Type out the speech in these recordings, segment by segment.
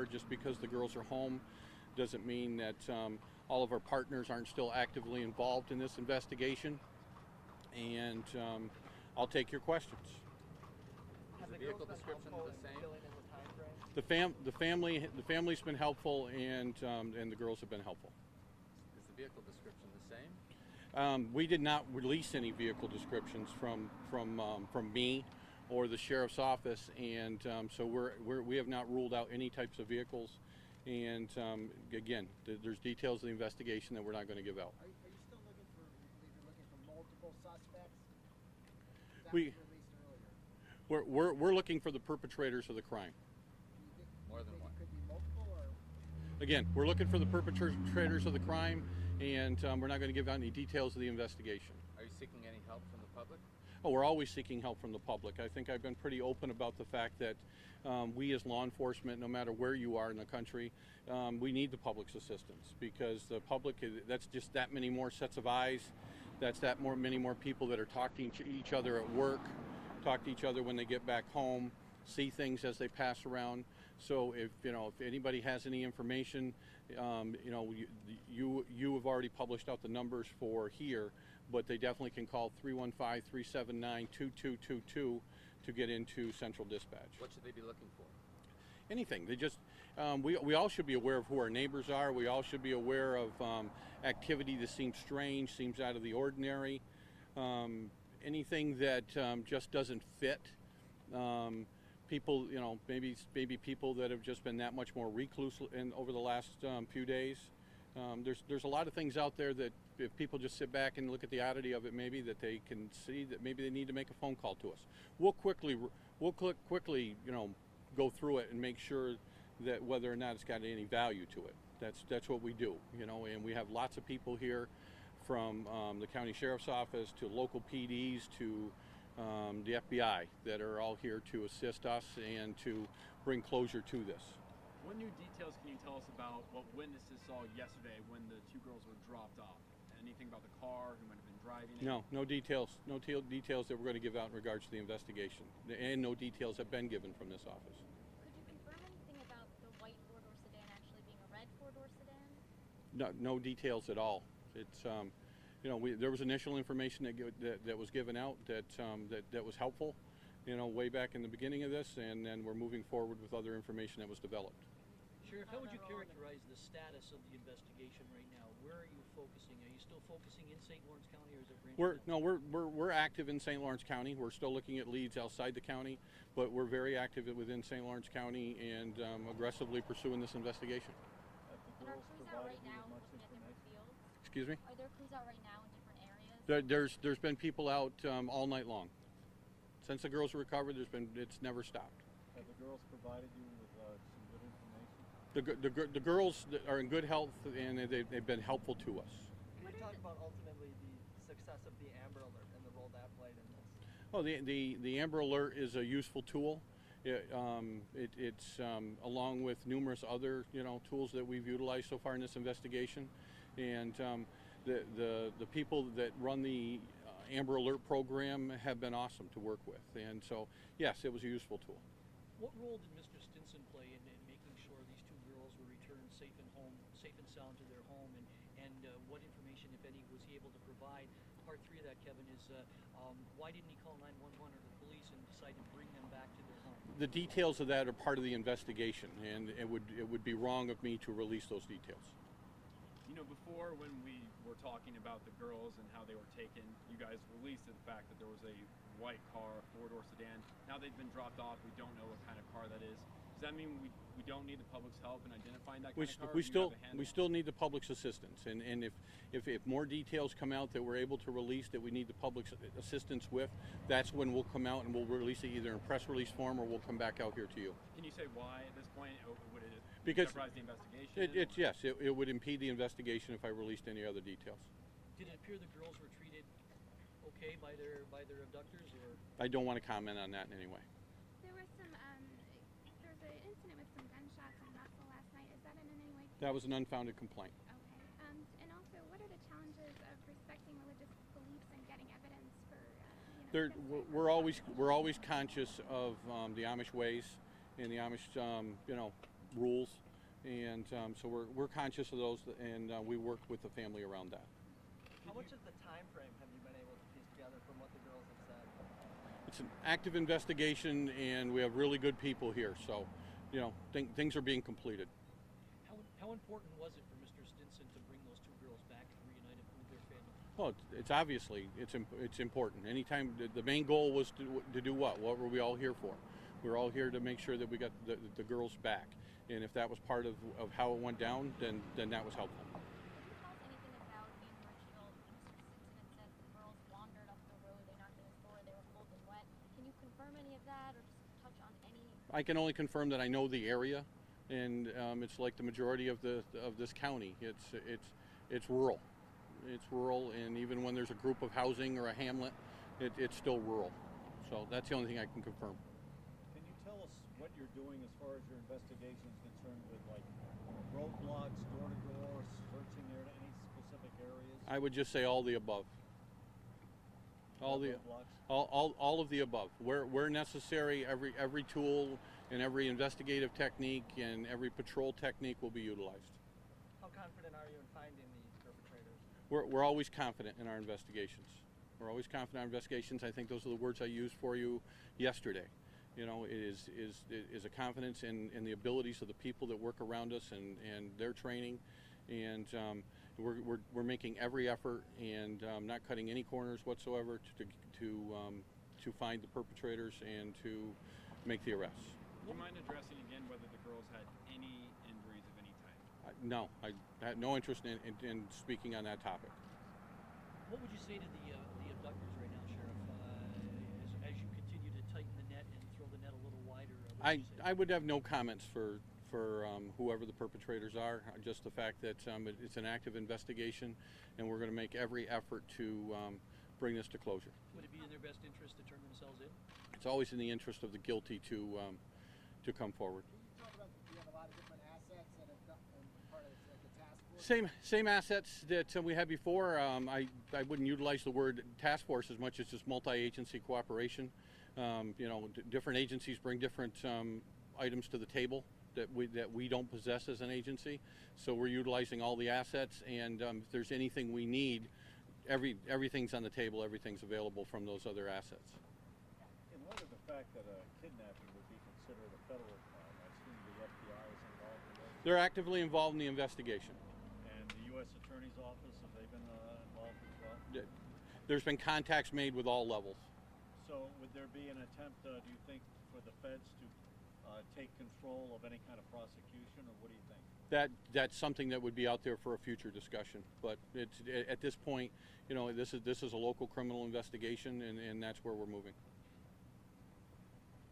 Just because the girls are home doesn't mean that all of our partners aren't still actively involved in this investigation. And I'll take your questions. Is the vehicle description the same? The family's been helpful, and the girls have been helpful. Is the vehicle description the same? We did not release any vehicle descriptions from me or the sheriff's office, and so we have not ruled out any types of vehicles. And again, there's details of the investigation that we're not going to give out. Are you still looking for multiple suspects? That We was released earlier. we're looking for the perpetrators of the crime. More than one. Could be multiple, or Again, we're looking for the perpetrators of the crime, and we're not going to give out any details of the investigation. Are you seeking any help from the public? Oh, we're always seeking help from the public. I think I've been pretty open about the fact that we as law enforcement, no matter where you are in the country, we need the public's assistance, because the public, that's just that many more sets of eyes. That's many more people that are talking to each other at work, talk to each other when they get back home, see things as they pass around. So if anybody has any information, you have already published out the numbers for here, but they definitely can call 315-379-2222 to get into Central Dispatch. What should they be looking for? Anything. They just we all should be aware of who our neighbors are. We all should be aware of activity that seems strange, seems out of the ordinary. Anything that just doesn't fit. People, maybe people that have just been that much more recluse over the last few days. There's a lot of things out there that if people just sit back and look at the oddity of it, maybe that they can see that maybe they need to make a phone call to us. We'll quickly go through it and make sure that whether or not it's got any value to it. That's what we do, and we have lots of people here from the county sheriff's office to local PDs to the FBI that are all here to assist us and to bring closure to this. What new details can you tell us about what witnesses saw yesterday when the two girls were dropped off? Anything about the car, who might have been driving it? No details. No details that we're going to give out in regards to the investigation, and no details have been given from this office. Could you confirm anything about the white four-door sedan actually being a red four-door sedan? No details at all. It's there was initial information that was given out that was helpful, way back in the beginning of this, and then we're moving forward with other information that was developed. Sheriff, how would you characterize the status of the investigation right now? Where are you focusing? Are you still focusing in St. Lawrence County, or is it branching? We're active in St. Lawrence County. We're still looking at leads outside the county, but we're very active within St. Lawrence County and aggressively pursuing this investigation. Are crews out right now looking at different fields? Excuse me? Are there crews out right now in different areas? There's been people out all night long. Since the girls were recovered, it's never stopped. Have the girls provided you with some good information? The girls are in good health, and they've been helpful to us. Can you talk about ultimately the success of the Amber Alert and the role that played in this? Oh, the Amber Alert is a useful tool. It's along with numerous other tools that we've utilized so far in this investigation, and the people that run the Amber Alert program have been awesome to work with, and so yes, it was a useful tool. What role did Mr. Stinson play in making sure these two girls were returned safe and sound to their home, and what information, if any, was he able to provide? Part 3 of that, Kevin, is why didn't he call 911 or the police and decide to bring them back to their home? The details of that are part of the investigation, and it would be wrong of me to release those details. Before, when we were talking about the girls and how they were taken, you guys released the fact that there was a white car, a four-door sedan. Now they've been dropped off. We don't know what kind of car that is. Does that mean we don't need the public's help in identifying that kind of car? We still need the public's assistance, and if more details come out that we're able to release that we need the public's assistance with, that's when we'll come out and we'll release it either in press release form or we'll come back out here to you. Can you say why at this point? Would it jeopardize the investigation? Yes, it would impede the investigation if I released any other details. Did it appear the girls were treated okay by their abductors, or? I don't want to comment on that in any way. There was an incident with some gunshots in Russell last night. Is that in any way? That was an unfounded complaint. Okay. And also, what are the challenges of respecting religious beliefs and getting evidence for? We're always conscious of the Amish ways and the Amish, rules, and so we're conscious of those, and we work with the family around that. How much of the time frame have you been able to piece together from what the girls have said? It's an active investigation, and we have really good people here, so things are being completed. How important was it for Mr. Stinson to bring those two girls back and reunite them with their family? Well, it's obviously it's important. Anytime the main goal was to do what? What were we all here for? We were all here to make sure that we got the girls back, and if that was part of how it went down, then that was helpful. Can you tell us anything about the original? Mr. Stinson had said the girls wandered up the road, they knocked on his door, they were cold and wet. Can you confirm any of that, or just touch on any? I can only confirm that I know the area, and it's like the majority of this county. It's rural. It's rural, and even when there's a group of housing or a hamlet, it's still rural. So that's the only thing I can confirm. Can you tell us what you're doing as far as your investigation is concerned with like roadblocks, door-to-door, searching any specific areas? I would just say all the above. All of the above. Where necessary, every tool and every investigative technique and every patrol technique will be utilized. How confident are you in finding the perpetrators? We're always confident in our investigations. We're always confident in our investigations. I think those are the words I used for you yesterday. It is a confidence in the abilities of the people that work around us and their training, and we're making every effort and not cutting any corners whatsoever to find the perpetrators and to make the arrests. Do you mind addressing again whether the girls had any injuries of any type? No, I had no interest in speaking on that topic. What would you say to the abductors right now, Sheriff, as you continue to tighten the net and throw the net a little wider? I would have no comments for whoever the perpetrators are. Just the fact that it's an active investigation, and we're going to make every effort to bring this to closure. Would it be in their best interest to turn themselves in? It's always in the interest of the guilty to come forward. Can you talk about, you have a lot of different assets and part of the task force? Same assets that we had before. I wouldn't utilize the word task force as much as just multi-agency cooperation. Different agencies bring different items to the table that we don't possess as an agency. So we're utilizing all the assets, and if there's anything we need, everything's on the table. Everything's available from those other assets. In light of the fact that a kidnapping would be considered a federal crime, I assume the FBI is involved in this? They're actively involved in the investigation. And the U.S. Attorney's Office, have they been involved as well? There's been contacts made with all levels. So would there be an attempt, do you think, for the feds to take control of any kind of prosecution, or what do you think? That's something that would be out there for a future discussion. But at this point, this is a local criminal investigation, and that's where we're moving.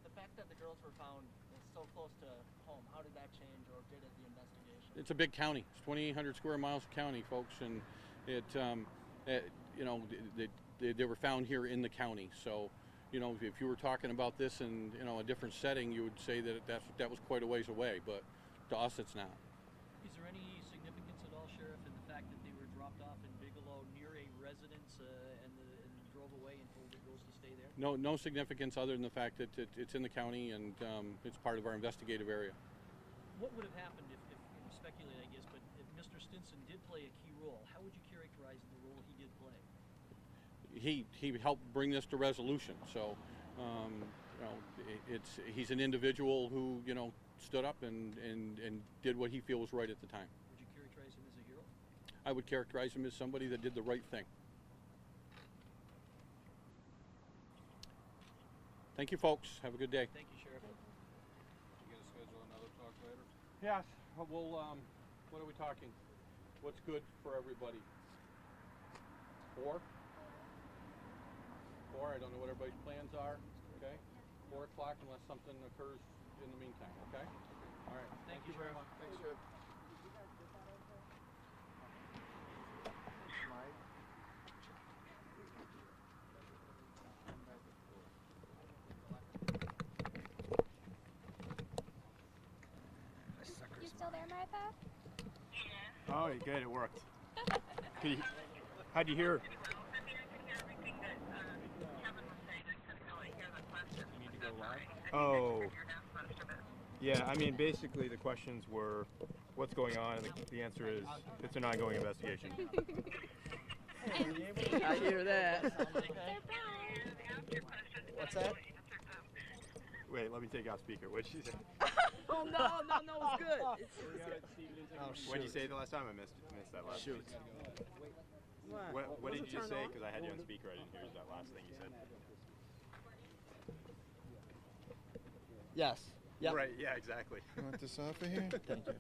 The fact that the girls were found so close to home, how did that change, or did it, the investigation? It's a big county. It's 2,800 square miles of county, folks, and they were found here in the county. So, if you were talking about this in a different setting, you would say that was quite a ways away. But to us, it's not. Is there any significance at all, Sheriff, in the fact that they were dropped off in Bigelow near a residence and drove away and told the girls to stay there? No significance other than the fact that it's in the county and it's part of our investigative area. What would have happened if speculate, I guess, but if Mr. Stinson did play a key role, how would you characterize the role he did play? He helped bring this to resolution. So, he's an individual who stood up and did what he feels was right at the time. Would you characterize him as a hero? I would characterize him as somebody that did the right thing. Thank you, folks. Have a good day. Thank you, Sheriff. You gonna schedule another talk later? Yes. Well, what are we talking? What's good for everybody? 4? I don't know what everybody's plans are. Okay. 4 o'clock, unless something occurs in the meantime. Okay. All right. Thank you very much. Thanks, Sheriff. You still there, Martha? Oh, good. It worked. How'd you hear? You need to go live? Oh. Yeah, I mean, basically the questions were, what's going on, and the answer is, it's an ongoing investigation. I hear that. What's that? Wait, let me take out speaker. What'd she say? Oh no, it's good. Oh, What'd you say the last time? I missed that last Shoot. piece. What did you just say? Because I had you on speaker. I didn't hear that last thing you said. Yes. Yep. Right, yeah, exactly. You want this off of here? Thank you.